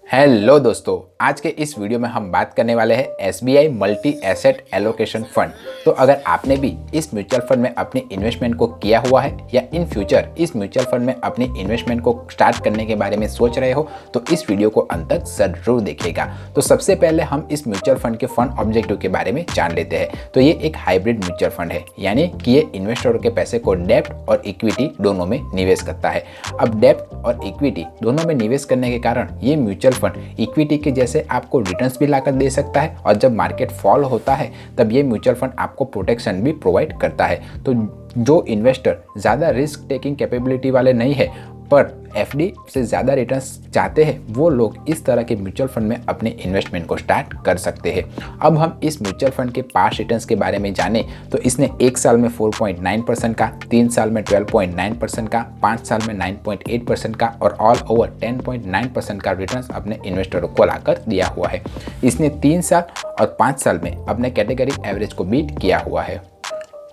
Hello दोस्तों, आज के इस वीडियो में हम बात करने वाले हैं SBI multi asset allocation fund. तो अगर आपने भी इस म्यूचुअल फंड में अपनी इन्वेस्टमेंट को किया हुआ है या इन फ्यूचर इस म्यूचुअल फंड में अपनी इन्वेस्टमेंट को स्टार्ट करने के बारे में सोच रहे हो तो इस वीडियो को अंत तक जरूर देखिएगा। तो सबसे पहले हम इस म्यूचुअल फंड के फंड ऑब्जेक्टिव के बारे में जान लेते हैं। तो ये एक हाइब्रिड म्यूचुअल फंड है, यानी कि ये इन्वेस्टरों के पैसे को डेब्ट और इक्विटी दोनों में निवेश करता है। अब डेब्ट और इक्विटी दोनों में निवेश करने के कारण ये म्यूचुअल फंड इक्विटी के जैसे आपको रिटर्न्स भी लाकर दे सकता है, और जब मार्केट फॉल होता है तब ये म्यूचुअल फंड आपको प्रोटेक्शन भी प्रोवाइड करता है। तो जो इन्वेस्टर ज़्यादा रिस्क टेकिंग कैपेबिलिटी वाले नहीं है पर एफडी से ज़्यादा रिटर्न्स चाहते हैं, वो लोग इस तरह के म्यूचुअल फंड में अपने इन्वेस्टमेंट को स्टार्ट कर सकते हैं। अब हम इस म्यूचुअल फंड के पास्ट रिटर्न्स के बारे में जानें तो इसने 1 साल में 4.9% का, 3 साल में 12.9% का, 5 साल में 9.8% का और ऑल ओवर 10.9% का रिटर्न्स अपने इन्वेस्टरों को लाकर दिया हुआ है। इसने 3 साल और 5 साल में अपने कैटेगरी एवरेज को बीट किया हुआ है।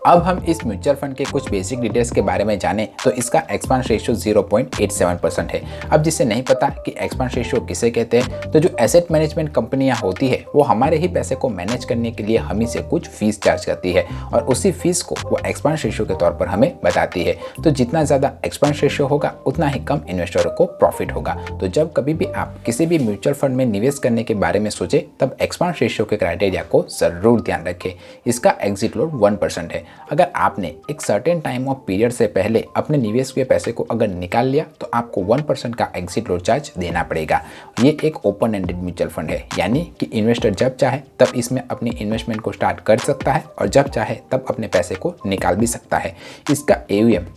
अब हम इस म्यूचुअल फंड के कुछ बेसिक डिटेल्स के बारे में जानें तो इसका एक्सपेंस रेशियो 0.87% है। अब जिसे नहीं पता कि एक्सपेंस रेशियो किसे कहते हैं, तो जो एसेट मैनेजमेंट कंपनियां होती है वो हमारे ही पैसे को मैनेज करने के लिए हम ही से कुछ फीस चार्ज करती है और उसी फीस को वो एक्सपेंस रेशियो के तौर पर हमें बताती है। तो जितना ज़्यादा एक्सपेंस रेशियो होगा उतना ही कम इन्वेस्टरों को प्रॉफिट होगा। तो जब कभी भी आप किसी भी म्यूचुअल फंड में निवेश करने के बारे में सोचें तब एक्सपेंस रेशियो के क्राइटेरिया को ज़रूर ध्यान रखें। इसका एग्जिट लोड 1% है। अगर आपने एक सर्टेन टाइम ऑफ पीरियड से पहले अपने निवेश के पैसे को अगर निकाल लिया तो आपको 1% का एग्जिट लोड चार्ज देना पड़ेगा। ये एक ओपन एंडेड म्यूचुअल फंड है, यानी कि इन्वेस्टर जब चाहे तब इसमें अपनी इन्वेस्टमेंट को स्टार्ट कर सकता है और जब चाहे तब अपने पैसे को निकाल भी सकता है। इसका AUM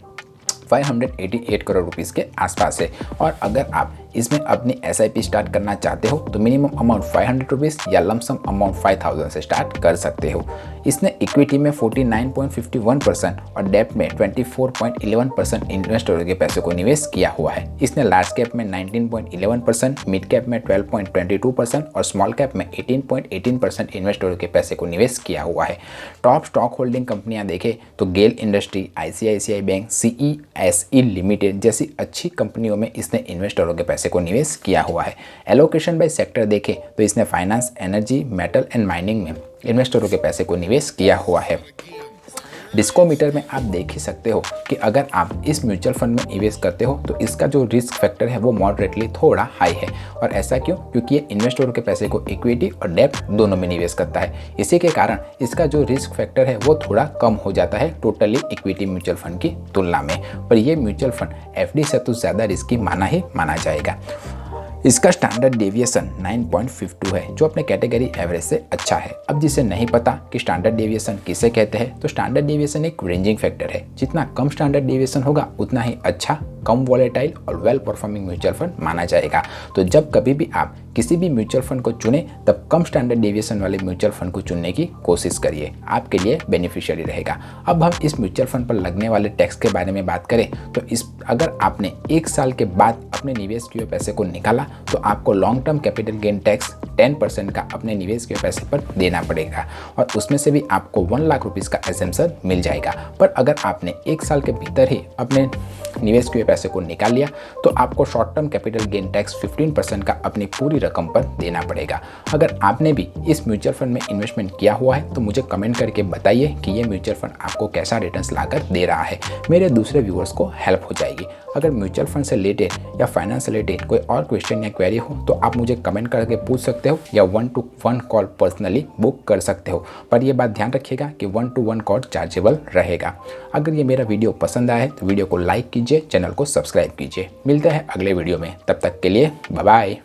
588 करोड़ रुपीस के आसपास है और अगर आप इसमें अपनी SIP स्टार्ट करना चाहते हो तो मिनिमम अमाउंट 500 रुपीज़ या लमसम अमाउंट 5000 से स्टार्ट कर सकते हो। इसने इक्विटी में 49.51% और डेब्ट में 24.11% इन्वेस्टरों के पैसे को निवेश किया हुआ है। इसने लार्ज कैप में 19.11%, मिड कैप में 12.22% और स्मॉल कैप में 18.18% इन्वेस्टरों के पैसे को निवेश किया हुआ है। टॉप स्टॉक होल्डिंग कंपनियां देखें तो GAIL industry, ICICI bank, CESE limited जैसी अच्छी कंपनियों में इसने इन्वेस्टरों के पैसे को निवेश किया हुआ है। एलोकेशन बाय सेक्टर देखें तो इसने finance, energy, metal and mining में इन्वेस्टरों के पैसे को निवेश किया हुआ है। डिस्कोमीटर में आप देख ही सकते हो कि अगर आप इस म्यूचुअल फंड में निवेश करते हो तो इसका जो रिस्क फैक्टर है वो मॉडरेटली थोड़ा हाई है। और ऐसा क्यों? क्योंकि ये इन्वेस्टरों के पैसे को इक्विटी और डेब्ट दोनों में निवेश करता है। इसी के कारण इसका जो रिस्क फैक्टर है वो थोड़ा कम हो जाता है टोटली इक्विटी म्यूचुअल फंड की तुलना में। पर ये म्यूचुअल फंड एफडी से तो ज़्यादा रिस्की माना जाएगा। इसका स्टैंडर्ड डेविएशन 9.52 है, जो अपने कैटेगरी एवरेज से अच्छा है। अब जिसे नहीं पता कि स्टैंडर्ड डेविएशन किसे कहते हैं, तो स्टैंडर्ड डेविएशन एक रेंजिंग फैक्टर है। जितना कम स्टैंडर्ड डेविएशन होगा उतना ही अच्छा, कम वॉलेटाइल और वेल परफॉर्मिंग म्यूचुअल फंड माना जाएगा। तो जब कभी भी आप किसी भी म्यूचुअल फंड को चुने तब कम स्टैंडर्ड डेविएशन वाले म्यूचुअल फंड को चुनने की कोशिश करिए, आपके लिए बेनिफिशियरी रहेगा। अब हम इस म्यूचुअल फंड पर लगने वाले टैक्स के बारे में बात करें तो अगर आपने 1 साल के बाद अपने निवेश किए पैसे को निकाला तो आपको long term capital gain tax 10% का अपने निवेश के पैसे पर देना पड़ेगा और उसमें से भी आपको 1 लाख रुपीज़ का एग्जेम्पशन मिल जाएगा। पर अगर आपने 1 साल के भीतर ही अपने निवेश किए पैसे को निकाल लिया तो आपको short term capital gain tax 15% का अपनी पूरी रकम पर देना पड़ेगा। अगर आपने भी इस म्यूचुअल फंड में इन्वेस्टमेंट किया हुआ है तो मुझे कमेंट करके बताइए कि ये म्यूचुअल फंड आपको कैसा रिटर्न्स लाकर दे रहा है। मेरे दूसरे व्यूअर्स को हेल्प हो जाएगी। अगर म्यूचुअल फंड से रिलेटेड या फाइनेंस से रिलेटेड कोई और क्वेश्चन या क्वेरी हो तो आप मुझे कमेंट करके पूछ सकते हो या 1-to-1 कॉल पर्सनली बुक कर सकते हो। पर यह बात ध्यान रखिएगा कि 1-to-1 कॉल चार्जेबल रहेगा। अगर ये मेरा वीडियो पसंद आया है तो वीडियो को लाइक कीजिए, चैनल को सब्सक्राइब कीजिए। मिलते हैं अगले वीडियो में, तब तक के लिए बाय बाय।